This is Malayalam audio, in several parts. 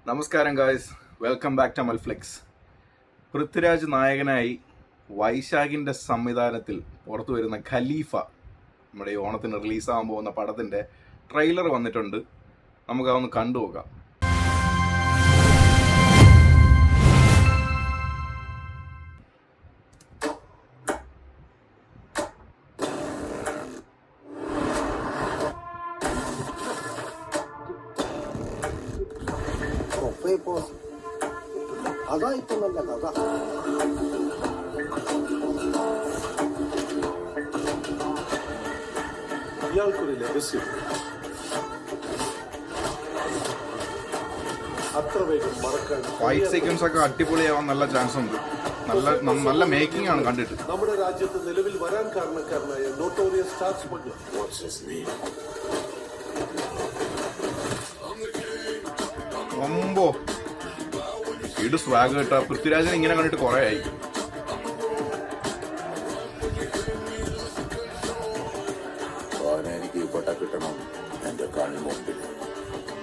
നമസ്കാരം guys, welcome back to Malflex. Prithviraj നായകനായി വൈശാഖിൻ്റെ സംവിധാനത്തിൽ പുറത്തു വരുന്ന ഖലീഫ നമ്മുടെ ഈ ഓണത്തിന് റിലീസാകാൻ പോകുന്ന പടത്തിൻ്റെ ട്രെയിലർ വന്നിട്ടുണ്ട്. നമുക്കതൊന്ന് കണ്ടുപോകാം. അതാ ഇപ്പൊ നല്ല കഥ. ഇയാൾക്കൊരു ലെഗസി അത്ര വേഗം മറക്കാൻ. ഫൈറ്റ് സീക്വൻസ് ഒക്കെ അടിപൊളിയാവാൻ നല്ല ചാൻസ് ഉണ്ട്. നല്ല മേക്കിംഗ് ആണ് കണ്ടിട്ട്. നമ്മുടെ രാജ്യത്ത് നിലവിൽ വരാൻ കാരണക്കാരനായ നോട്ടോറിയസ് സ്റ്റാർ സ്മഗ്ലർ ഒമ്പോ ഇത് സ്വാഗ് കേട്ട പൃഥ്വിരാജിനെ ഇങ്ങനെ കണ്ടിട്ട് കുറെ ആയി. എനിക്ക് ഈ കൊട്ട കിട്ടണം. എന്റെ കൺമുമ്പിൽ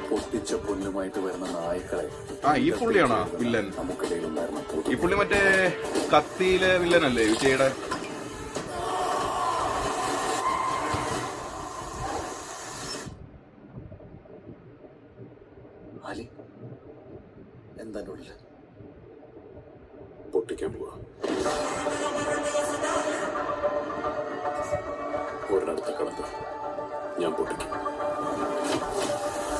പൊട്ടിച്ച പൊന്നുമായിട്ട് വരുന്ന നായ്ക്കളെ. ഈ പുള്ളിയാണോ വില്ലൻ? നമുക്കിടയിൽ ഉണ്ടായിരുന്ന ഈ പുള്ളി മറ്റേ കത്തിയിലെ വില്ലനല്ലേ വിജയുടെ? അലി എന്താ ഉള്ളിൽ പൊട്ടിക്കാൻ പോവാ. ഒരിടത്ത് കിടന്ന് ഞാൻ പൊട്ടിക്കും.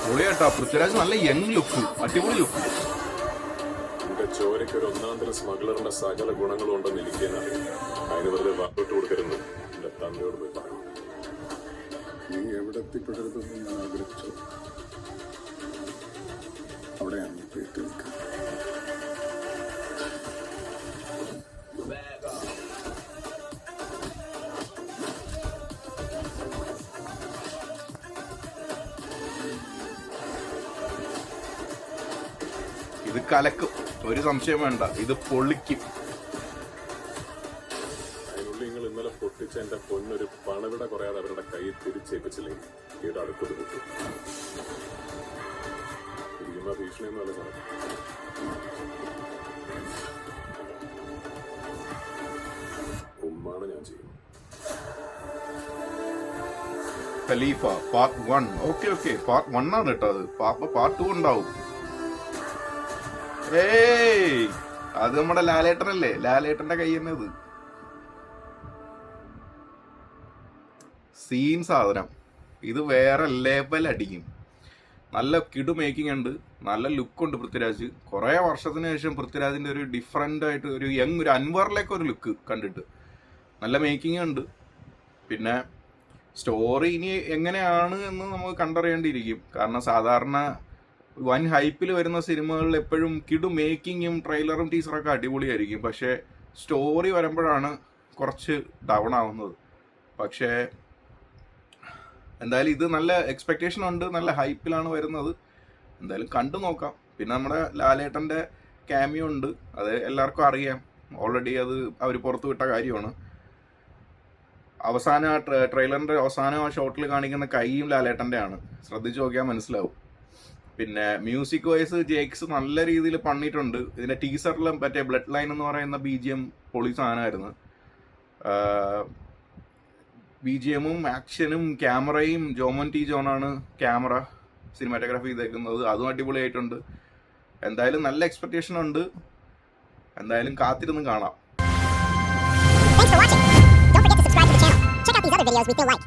പൊളിയാട്ടാ പൃഥ്വിരാജ്. നല്ല യങ് ലുക്ക്, അടിപൊളി ലുക്ക്. എന്റെ ചോരയ്ക്ക് ഒരു ഒന്നാന്തര സ്മഗ്ലറിന്റെ സകല ഗുണങ്ങളും ഉണ്ടെന്ന് എനിക്കറിയാം. അതിന് വെറുതെ വാക്കിട്ട് കൊടുക്കരുത്. എന്റെ തന്നയോട് പോയി പറയണം. നീ എവിടെ എത്തിപ്പെടരുതെന്ന് ഞാൻ ആഗ്രഹിച്ചു. അവിടെയാണ് നീ പേട്ട് നിൽക്കുന്നത്. ഇത് കലക്കും, ഒരു സംശയം വേണ്ട. ഇത് പൊളിക്കും. അതിനുള്ളിൽ നിങ്ങൾ ഇന്നലെ പൊട്ടിച്ച എന്റെ പൊന്നൊരു പണവിട കുറയാതെ അവരുടെ കയ്യിൽ തിരിച്ചേപ്പിച്ചില്ലെങ്കിൽ ഈയുടെ അടുത്തത് കിട്ടും. ഇരിക്കുന്ന ഭീഷണിയൊന്നും അല്ല സാറേ. ഉമ്മാണ് ഞാൻ ചെയ്യും. ഖലീഫ പാർട്ട് 1. ഓക്കെ പാർട്ട് 1 ആണ് കേട്ടോ. അത് പാർട്ട് 2 ഉണ്ടാവും. ഏയ് അത് നമ്മുടെ ലാലേട്ടനല്ലേ? ലാലേട്ടന്റെ കൈ തന്നെ ഇത്. സീൻ സാധനം. ഇത് വേറെ ലെവൽ അടിക്കും. നല്ല കിടു മേക്കിംഗ് ഉണ്ട്, നല്ല ലുക്കുണ്ട് പൃഥ്വിരാജ്. കുറേ വർഷത്തിന് ശേഷം പൃഥ്വിരാജിന്റെ ഒരു ഡിഫറെന്റ് ആയിട്ട് ഒരു യങ്, ഒരു അൻവറിലേക്ക് ഒരു ലുക്ക് കണ്ടിട്ട് നല്ല മേക്കിംഗ് ഉണ്ട്. പിന്നെ സ്റ്റോറി ഇനി എങ്ങനെയാണ് എന്ന് നമുക്ക് കണ്ടറിയേണ്ടിയിരിക്കും. കാരണം സാധാരണ വൻ ഹൈപ്പിൽ വരുന്ന സിനിമകളിൽ എപ്പോഴും കിടു മേക്കിങ്ങും ട്രെയിലറും ടീസറൊക്കെ അടിപൊളിയായിരിക്കും. പക്ഷേ സ്റ്റോറി വരുമ്പോഴാണ് കുറച്ച് ഡൗൺ ആവുന്നത്. പക്ഷേ എന്തായാലും ഇത് നല്ല എക്സ്പെക്റ്റേഷൻ ഉണ്ട്, നല്ല ഹൈപ്പിലാണ് വരുന്നത്. എന്തായാലും കണ്ടു നോക്കാം. പിന്നെ നമ്മുടെ ലാലേട്ടൻ്റെ ക്യാമിയോ ഉണ്ട്, അത് എല്ലാവർക്കും അറിയാം. ഓൾറെഡി അത് അവർ പുറത്തു വിട്ട കാര്യമാണ്. അവസാന ട്രെയിലറിൻ്റെ അവസാനം ആ ഷോട്ടിൽ കാണിക്കുന്ന കൈയും ലാലേട്ടൻ്റെ ആണ്. ശ്രദ്ധിച്ച് നോക്കിയാൽ മനസ്സിലാവും. പിന്നെ മ്യൂസിക് വൈസ് ജേക്സ് നല്ല രീതിയിൽ പണിയിട്ടുണ്ട്. ഇതിൻ്റെ ടീസറിലും മറ്റേ ബ്ലഡ് ലൈൻ എന്ന് പറയുന്ന BGM പൊളി സാധനമായിരുന്നു. BGMും ആക്ഷനും ക്യാമറയും ജോമോൻ ടി ജോണാണ് ക്യാമറ സിനിമാറ്റോഗ്രാഫി ചെയ്തേക്കുന്നത്. അതും അടിപൊളിയായിട്ടുണ്ട്. എന്തായാലും നല്ല എക്സ്പെക്റ്റേഷൻ ഉണ്ട്. എന്തായാലും കാത്തിരുന്ന് കാണാം. Thanks for watching. Don't forget to subscribe to the channel. Check out these other videos we feel like.